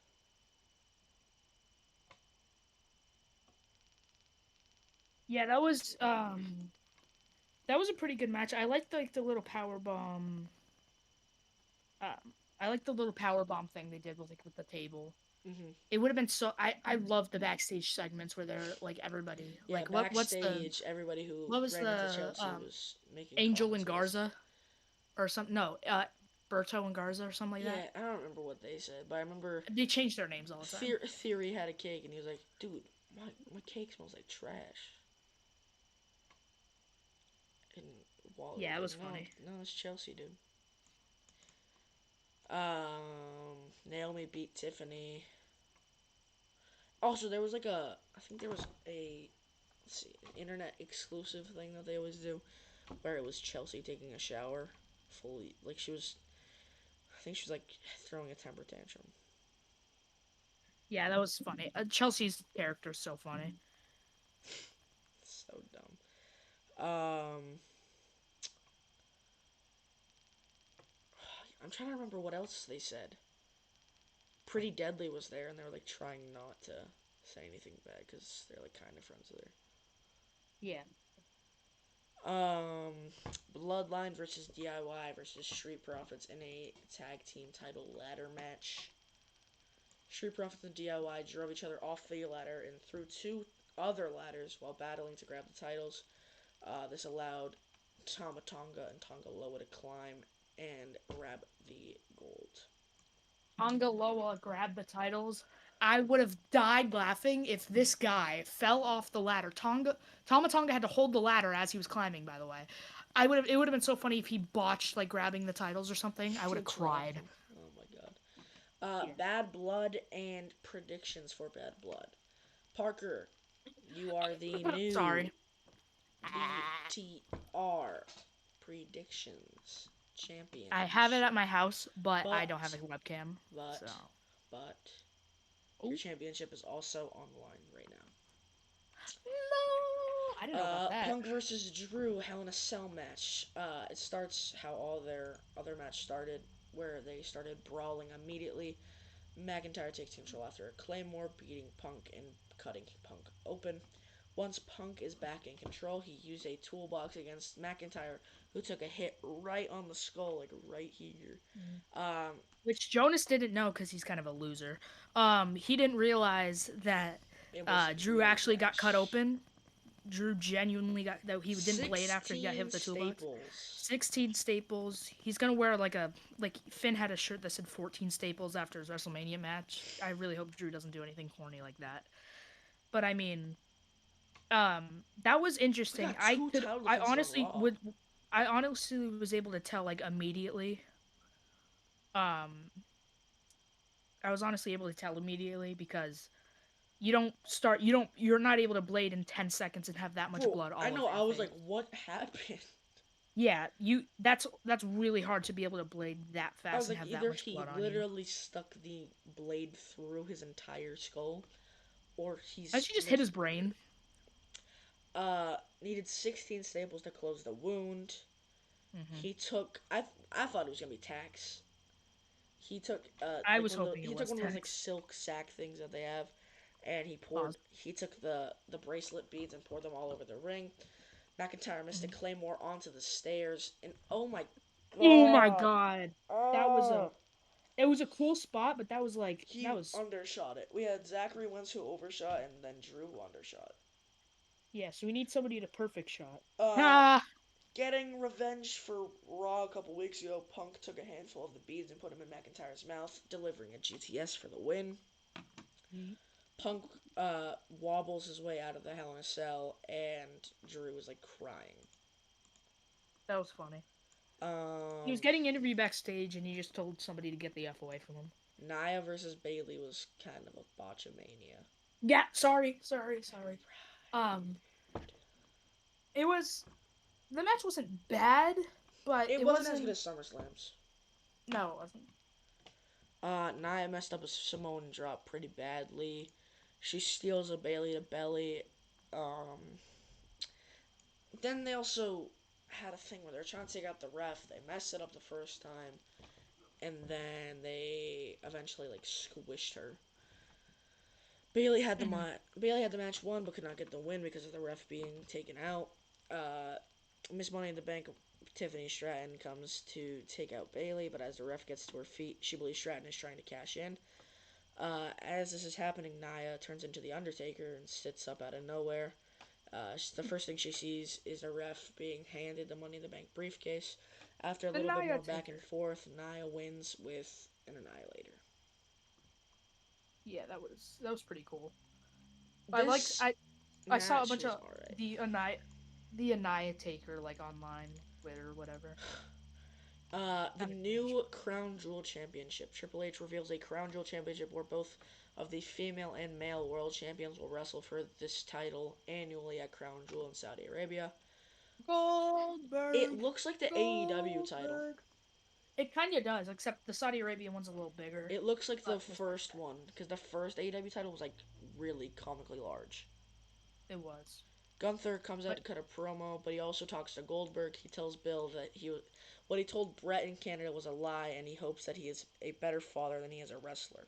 Yeah, that was a pretty good match. I liked like the little power bomb. I like the little power bomb thing they did with like with the table. Mm-hmm. It would have been so. I love the backstage segments where they're like everybody Yeah, like backstage, everybody who what was ran into the Chelsea was making Angel and comments, I guess. Garza or something? No, Berto and Garza or something like that. Yeah, I don't remember what they said, but I remember They change their names all the time. Theory had a cake, and he was like, "Dude, my cake smells like trash." And Wally was Yeah, it like, was "No, funny. no, it's Chelsea, dude." Naomi beat Tiffany. Also, there was like I think there was a, let's see, an internet exclusive thing that they always do, where it was Chelsea taking a shower, fully, like she was, I think she was like throwing a temper tantrum. Yeah, that was funny. Chelsea's character is so funny. So dumb. I'm trying to remember what else they said. Pretty Deadly was there, and they were like trying not to say anything bad because they're like kind of friends with Yeah. her. Bloodline versus DIY versus Street Profits in a tag team title ladder match. Street Profits and DIY drove each other off the ladder and through two other ladders while battling to grab the titles. This allowed Tama Tonga and Tonga Loa to climb and grab the gold. Tonga Loa grabbed the titles. I would have died laughing if this guy fell off the ladder. Tama Tonga had to hold the ladder as he was climbing, by the way. It would have been so funny if he botched like grabbing the titles or something. I would have Dropped cried. them. Oh my god. Yeah. Bad Blood and predictions for Bad Blood. Parker, you are the new Sorry. BTR predictions I have it championship. at my house, but I don't have But, a webcam. So, but, but, your oh championship is also on the line right now. no, I didn't know about that. Punk versus Drew Hell in a Cell match. It starts how all their other match started, where they started brawling immediately. McIntyre takes control after a Claymore, beating Punk and cutting Punk open. Once Punk is back in control, he used a toolbox against McIntyre, who took a hit right on the skull, like right here. Mm. Um, Which Jonas didn't know because he's kind of a loser. He didn't realize that it was Drew real actually got cut trash. open. Drew genuinely got that he didn't blade after he got hit 16 with the toolbox. staples. 16 staples. He's gonna wear like Finn had a shirt that said 14 staples after his WrestleMania match. I really hope Drew doesn't do anything corny like that. But I mean, that was We interesting. got two title defenses on Raw. I honestly was able to tell like immediately. Um, I was honestly able to tell immediately because you're not able to blade in 10 seconds and have that much Bro, blood I all know, over I your was face. like, what happened? Yeah, that's really hard to be able to blade that I fast was and like, have that either much he blood on you. literally stuck the blade through his entire skull, or I he's should just hit his missed. brain. Needed 16 staples to close the wound. Hmm. He took, I thought it was gonna be tax. He took I like was one of those, hoping it he took was one of those like text. silk sack things that they have, and Pause. he took the bracelet beads and poured them all over the ring. McIntyre missed a Mhm. claymore onto the stairs, and oh my Oh my god, god, that was a oh It was a cool spot, but that was like He that was undershot it. We had Zachary Wentz who overshot, and then Drew who undershot. yeah. So we need somebody to perfect shot. Uh, Ah, Getting revenge for Raw a couple weeks ago, Punk took a handful of the beads and put them in McIntyre's mouth, delivering a GTS for the win. Punk wobbles his way out of the Hell in a Cell, and Drew was like crying. that was funny. He was Um, getting interviewed backstage, and he just told somebody to get the f away from him. Nia versus Bailey was kind of a botchamania. Yeah, sorry. Um, it was the match wasn't bad, but It it wasn't as good wasn't. as SummerSlam's. No, it wasn't. Nia messed up a Samoan drop pretty badly. She steals a Bailey to belly. Um, then they also had a thing where they're trying to take out the ref. They messed it up the first time, and then they eventually like squished her. Mm-hmm. Bailey had the match won, but could not get the win because of the ref being taken out. Uh, Miss Money in the Bank, Tiffany Stratton comes to take out Bailey, but as the ref gets to her feet, she believes Stratton is trying to cash in. As this is happening, Nia turns into the Undertaker and sits up out of nowhere. The first thing she sees is a ref being handed the Money in the Bank briefcase. After a The little bit Naya more back and Taker. forth, Nia wins with an Annihilator. Yeah, that was pretty cool. I liked This I saw a match bunch was of alright. the Anaya Taker like online, Twitter, whatever. The Found it cringe. new Crown Jewel Championship. Triple H reveals a Crown Jewel Championship where both of the female and male world champions will wrestle for this title annually at Crown Jewel in Saudi Arabia. It Goldberg, looks like the AEW title. Goldberg. It kind of does, except the Saudi Arabian one's a little bigger, It looks like the but it's not first bad. one because the first AEW title was like really comically large. It was, Gunther comes out but to cut a promo, but he also talks to Goldberg. He tells Bill that what he told Brett in Canada was a lie, and he hopes that he is a better father than he is a wrestler.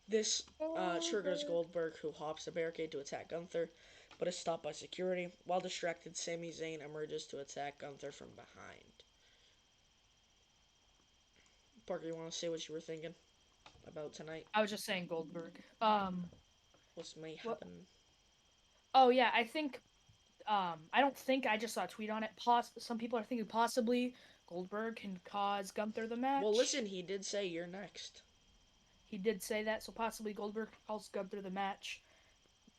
This triggers Goldberg. Goldberg, who hops the barricade to attack Gunther, but is stopped by security. While distracted, Sami Zayn emerges to attack Gunther from behind. Parker, you want to say what you were thinking about tonight? I was just saying Goldberg. What may What? happen? Oh yeah, I don't think I just saw a tweet on it. Some people are thinking possibly Goldberg can cause Gunther the Well, match. listen, he did say you're next. He did say that, so possibly Goldberg calls Gunther the match.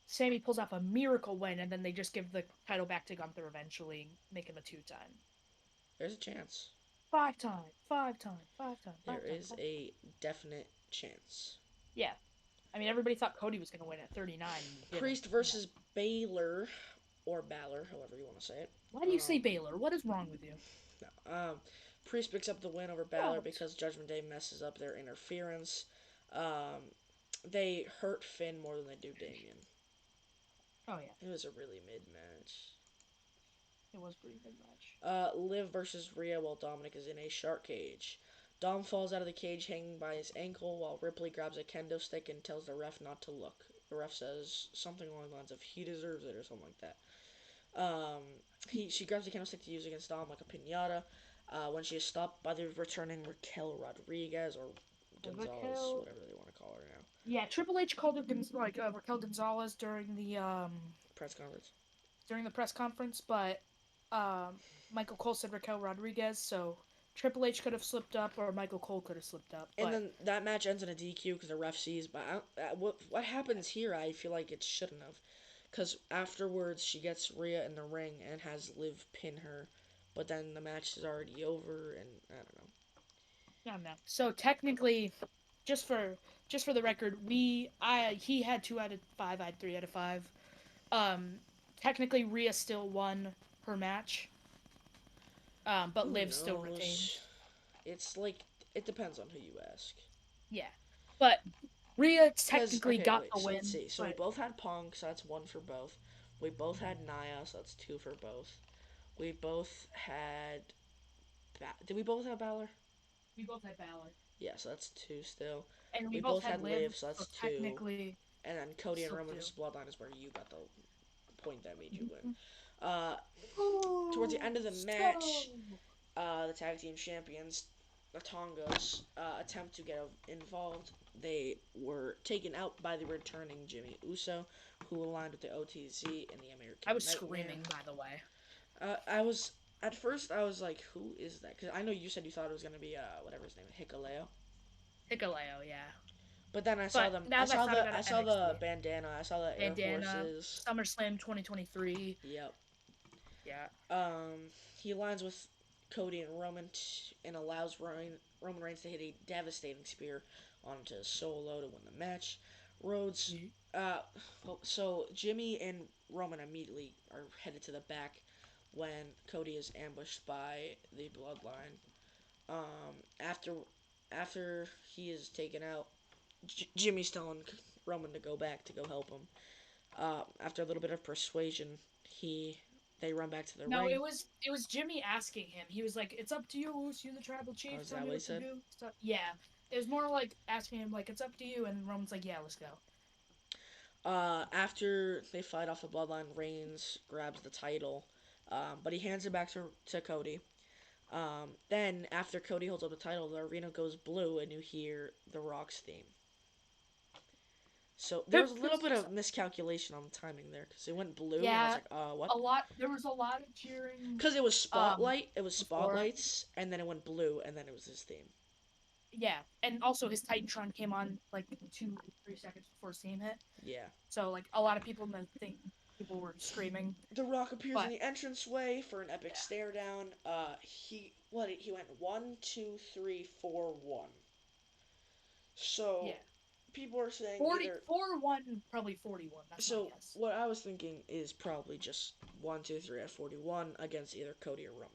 Sammy pulls off a miracle win, and then they just give the title back to Gunther eventually, make him a two-time. There's a chance. 5 time, 5 time, 5 time, There 5 time, is 5 time. a definite chance. Yeah. I mean, everybody thought Cody was going to win at 39, and he didn't. Priest versus Baylor, or Balor, however you want to say it. Why do you say Baylor? What is wrong with you? No, Priest picks up the win over Balor What? because Judgment Day messes up their interference. Um, they hurt Finn more than they do Damien. Oh, yeah. It was a really mid match. It was pretty good match. Liv versus Rhea while Dominic is in a shark cage. Dom falls out of the cage hanging by his ankle while Ripley grabs a kendo stick and tells the ref not to look. The ref says something along the lines of he deserves it or something like that. Um, she grabs the kendo stick to use against Dom like a pinata. When she is stopped by the returning Raquel Rodriguez or Gonzalez, Raquel. whatever they want to call her now, Yeah, Triple H called her Raquel Gonzalez press conference. during the press conference, but um, Michael Cole said Raquel Rodriguez, so Triple H could have slipped up, or Michael Cole could have slipped up. And But then that match ends in a DQ because the ref sees. But what happens here? I feel like it shouldn't have, because afterwards she gets Rhea in the ring and has Liv pin her, but then the match is already over, and I don't know. I don't know. So technically, just for just for the record, he had 2 out of 5, I had 3 out of 5. Um, Technically, Rhea still won her match, but Who Liv still retained. knows? It's like it depends on who you ask. Yeah, but Rhea Cause technically okay, got wait. the So let's win. see. So we But both had Punk, so that's one for both. We both had Nia, so that's two for both. We both had. Did we both have Balor? we both had Balor, Yeah, so that's two still. and we We both both had had Liv, Liv, so so that's two. technically And then Cody and still Roman two. versus Bloodline is where you got the point that made you win. Mhm. Uh, Towards the end Oh, of the match, so the tag team champions the Tongas attempt to get involved, they were taken out by the returning Jimmy Uso, who aligned with the OTZ and the American I was Nightmare. screaming, by the way. I was at first I was like, who is that? Because I know you said you thought it was gonna be whatever his name, Hikaleo. Hikaleo, yeah. But then I saw But them. now that I thought about I it, saw the NXT. bandana. I saw the Air Bandana, Forces. SummerSlam 2023. Yep. Yeah. He aligns with Cody and Roman and allows Roman Reigns to hit a devastating spear onto Solo to win the match. Rhodes, uh, so Jimmy and Roman immediately are headed to the back when Cody is ambushed by the Bloodline. After he is taken out, Jimmy's telling Roman to go back to go help him. After a little bit of persuasion, he they run back to the No, ring. it was Jimmy asking him. He was like, "It's up to you, Uso, you're the tribal Oh, chief. is Tell that me what he what to said? do." So, yeah, it was more like asking him, like, "It's up to you," and Roman's like, "Yeah, let's go." After they fight off the bloodline, Reigns grabs the title, but he hands it back to Cody. Then, after Cody holds up the title, the arena goes blue, and you hear The Rock's theme. So there was a little bit of miscalculation on the timing there because it went blue, and I was Yeah, like, what? a lot. There was a lot of cheering. Because it was spotlight, it was Before. spotlights, and then it went blue, and then it was his theme. Yeah, and also his Titantron came on like 2-3 seconds before his team hit. Yeah. So like a lot of people think people were screaming, The Rock appears in but the entranceway for an epic yeah, stare down. He went 1, 2, 3, 4, 1. So yeah, people are saying 40, either. 4-1, probably 41. That's my So guess. what I was thinking is probably just 1, 2, 3 at 41 against either Cody or Roman.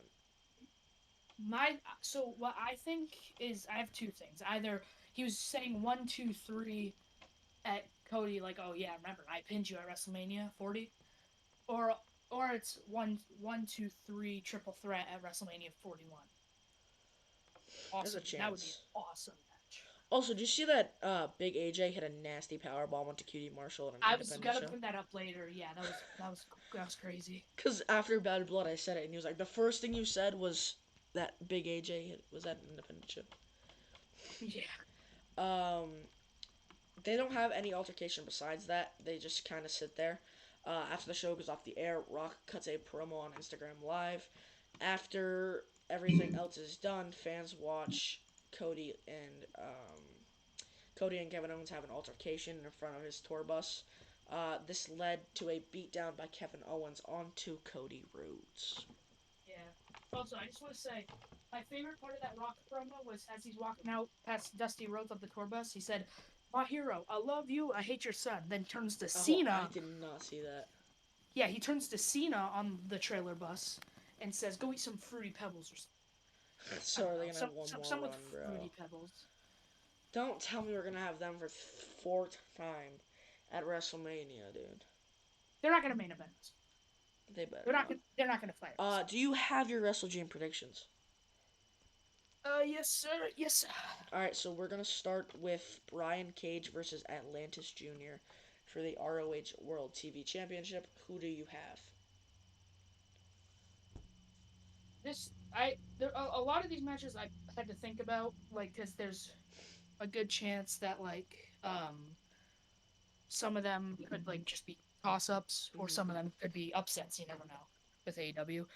So what I think is I have two things. Either he was saying 1, 2, 3 at Cody, like, oh yeah, remember I pinned you at WrestleMania 40, or it's 1, 2, 3 triple threat at WrestleMania 41. There's a Awesome. That would be an chance. awesome match. Also, did you see that Big AJ hit a nasty power bomb onto QT Marshall at an I was independent gonna show? bring that up later. Yeah, that was crazy. Because after Bad Blood, I said it, and he was like, "The first thing you said was that Big AJ hit was at an independent show." Yeah. Um, they don't have any altercation besides that. They just kind of sit there. After the show goes off the air, Rock cuts a promo on Instagram Live. After everything else is done, fans watch Cody and Kevin Owens have an altercation in front of his tour bus. This led to a beatdown by Kevin Owens onto Cody Rhodes. Yeah. Also, I just want to say, my favorite part of that Rock promo was as he's walking out past Dusty Rhodes of the tour bus. He said, "My hero, I love you. I hate your son." Then turns to Oh, I Cena. did not see that. Yeah, he turns to Cena on the trailer bus and says, "Go eat some fruity pebbles or something." I So don't are they know, gonna have one more some with run, bro? fruity pebbles. Don't tell me we're gonna have them for fourth time at WrestleMania, dude. They're not gonna main event. They better They're not. not. They're not gonna fight at Do WrestleMania. you have your WrestleDream predictions? Yes, sir. Yes, sir. All right, so we're gonna start with Brian Cage versus Atlantis Jr. for the ROH World TV Championship. Who do you have? There a lot of these matches I had to think about, like, because there's a good chance that like some of them could like just be toss ups, or Mm-hmm. some of them could be upsets. You never know with AEW.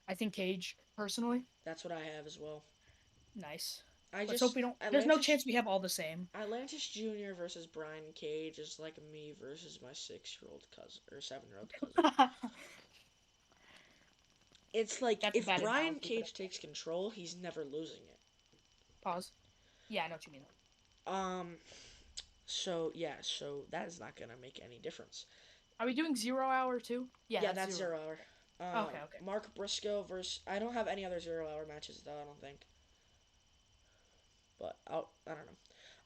I think Cage personally. That's what I have as well. Nice. I Let's hope just we don't. There's no Atlantis chance we have all the same. Atlantis Jr. versus Brian Cage is like me versus my 6-year-old cousin or 7-year-old cousin. It's like That's a if bad Brian analogy, but Cage takes control, he's never losing it. pause. Yeah, I know what you mean. Um, so yeah, so that is not gonna make any difference. Are we doing 0 hour too? Yeah, Yeah, that's that's 0 hour. 0 hour. Okay, okay. Mark Briscoe versus. I don't have any other 0 hour matches though. I don't think, but I don't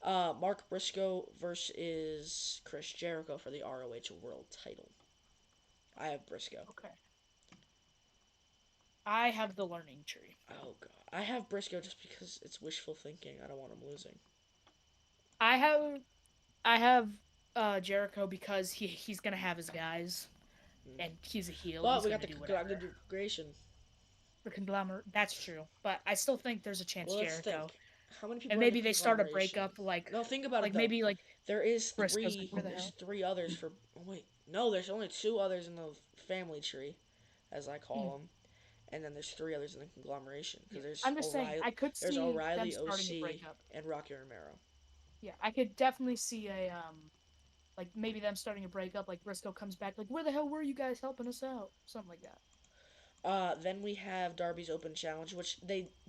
know. Mark Briscoe versus Chris Jericho for the ROH World Title. I have Briscoe. Okay. I have the learning tree. Oh god, I have Briscoe just because it's wishful thinking. I don't want him losing. I have I have Jericho because he's gonna have his guys, Mm. and he's a heel. But He's we got gonna the do whatever. configuration. the conglomerate. That's true, but I still think there's a chance Well, let's Jericho, think. How many people and are in the maybe they start a conglomeration? breakup, No, think about it like though. maybe like There is Briscoe's like, three. where the There's hell? three others for. Oh, wait, no. There's only two others in the family tree, as I Hmm. call them, and then there's three others in the conglomeration because Yeah, I'm just saying I could There's see them O'Reilly, starting a OC, breakup. and Rocky Romero. Yeah, I could definitely see a like maybe them starting a breakup. Like Briscoe comes back, like where the hell were you guys helping us out? Something like that. Then we have Darby's Open Challenge, which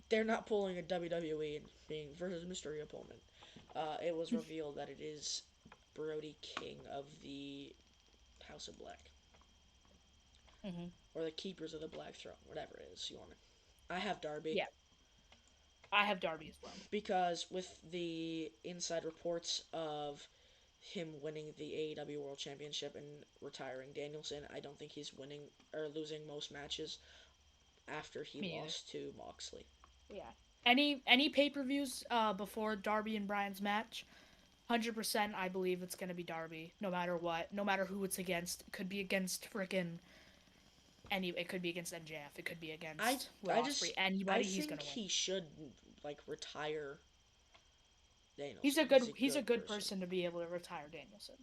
they're not pulling a WWE and being versus mystery opponent. It was revealed that it is Brody King of the House of Black, Hmm. or the Keepers of the Black Throne, whatever it is you want to. I have Darby Yeah, I have Darby as well. because with the inside reports of him winning the AEW World Championship and retiring Danielson, I don't think he's winning or losing most matches after he Me either. lost to Moxley. Yeah. Any pay per views before Darby and Bryan's match? 100%, I believe it's gonna be Darby, no matter what, no matter who it's against. It could be against frickin' any. It could be against MJF. It could be I against Will I Ospreay. just I Anybody, he's think gonna win. he should like retire He's Danielson. a He's good a he's a good good person. person to be able to retire Danielson.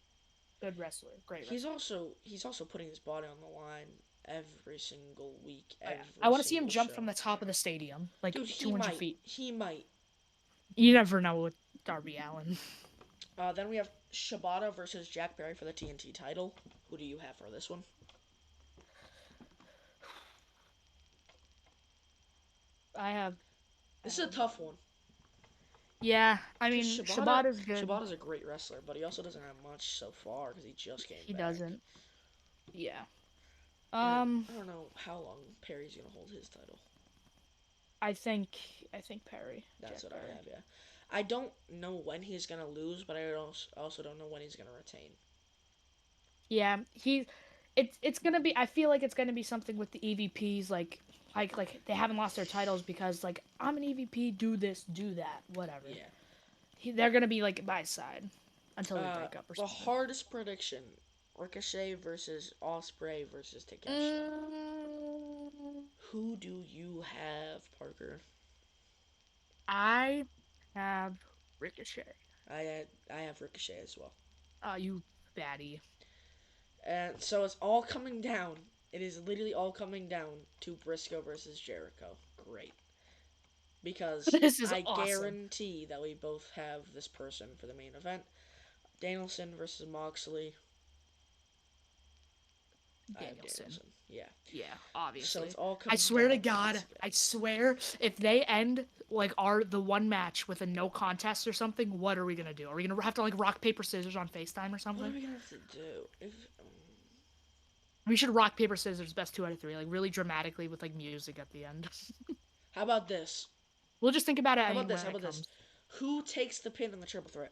Good wrestler, great wrestler. He's also putting his body on the line every single week, Oh, yeah. I every want to see him single jump from show. the top of the stadium, like Dude, 200 feet. he might. You never know with Darby Allen. Then we have Shibata versus Jack Perry for the TNT title. Who do you have for this one? I have I This is a have tough one Yeah, I because mean Shibata's good. Shibata's a great wrestler, but he also doesn't have much so far because he just came He back. doesn't. Yeah. And Um I don't know how long Perry's gonna hold his title. I think I think Perry, That's Jack what I Perry. have. Yeah, I don't know when he's gonna lose, but I also don't know when he's gonna retain. Yeah, it's gonna be. I feel like it's gonna be something with the EVPs, like they haven't lost their titles because like I'm an EVP, do this, do that, whatever. Yeah. They're gonna be like by his side until they Uh, break up or the something. hardest prediction: Ricochet versus Osprey versus Takeshita. Mm, Who do you have, Parker? I have Ricochet. I have Ricochet as well. You baddie. And so it's all coming down. It is literally all coming down to Briscoe versus Jericho. Great. Because This is I awesome. guarantee that we both have this person for the main event. Danielson versus Moxley. I have Danielson. Danielson. Yeah. Yeah, So it's obviously. all I coming swear to down to God, this again. I swear, if they end like our the one match with a no contest or something, what are we gonna do? Are we gonna have to like rock paper scissors on FaceTime or What are something? we gonna have to do? If We should rock paper scissors, best two out of three, like really dramatically with like music at the end. how about this? We'll just think about it How about this? when How it about this? comes. Who takes the pin in the triple threat?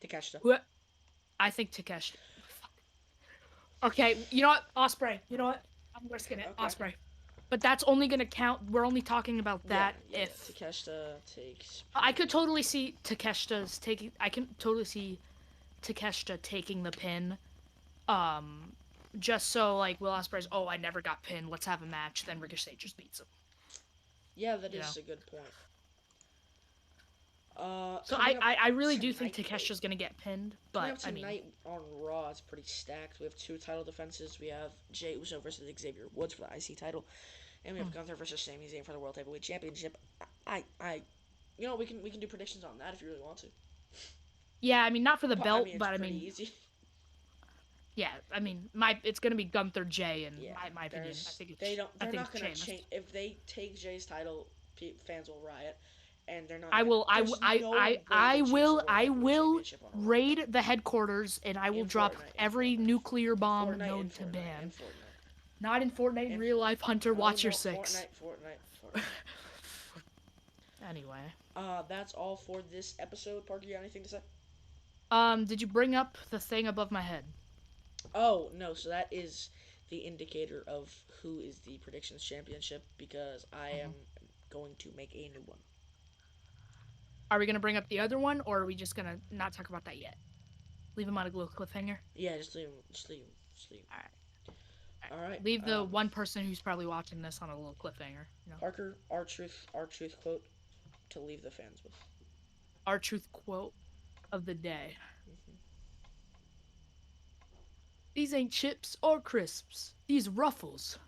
Takeshita. Who I think Takeshi. Okay, you know what, Osprey. You know what? I'm risking it, Okay. Osprey. But that's only gonna count. We're only talking about Yeah, that yeah, yeah. if Takeshita takes I could pin. totally see Takeshita's taking. I can totally see Takeshita taking the pin. Um, just so like Will Ospreay's, oh, I never got pinned. Let's have a match. Then Ricochet just beats him. Yeah, that You know. is a good point. So Coming up I really do think tonight though. Takesha's gonna get pinned, Coming but up I mean, tonight on Raw, it's pretty stacked. We have two title defenses. We have Jey Uso versus Xavier Woods for the IC title, and we have hmm. Gunther versus Sami Zayn for the World Heavyweight Championship. You know, we can do predictions on that if you really want to. Yeah, I mean not for the I belt, mean, it's but I pretty mean, easy. yeah, I mean my it's gonna be Gunther Jay in Yeah, my opinion. there's they don't I they're think not it's gonna Sheamus. change if they take Jay's title. Fans will riot, and they're not I gonna. will There's no way they change the World I Heavyweight will Championship on a Raw raid the headquarters and I will in drop Fortnite, every nuclear bomb known to In man. Fortnite, Not in Fortnite, in in real life. Fortnite. Hunter, No watch your more six. Fortnite. Anyway, That's all for this episode. Parker, you got anything to say? did you bring up the thing above my head? Oh no, so that is the indicator of who is the predictions championship because I am Mhm. going to make a new one. Are we gonna bring up the other one, or are we just gonna not talk about that yet? Leave him on a little cliffhanger. Yeah, just leave him. Just leave him. Just leave him. All right, All right, Leave the one person who's probably watching this on a little cliffhanger. Parker, our truth quote to leave the fans with. Our truth quote of the day. These ain't chips or crisps. These ruffles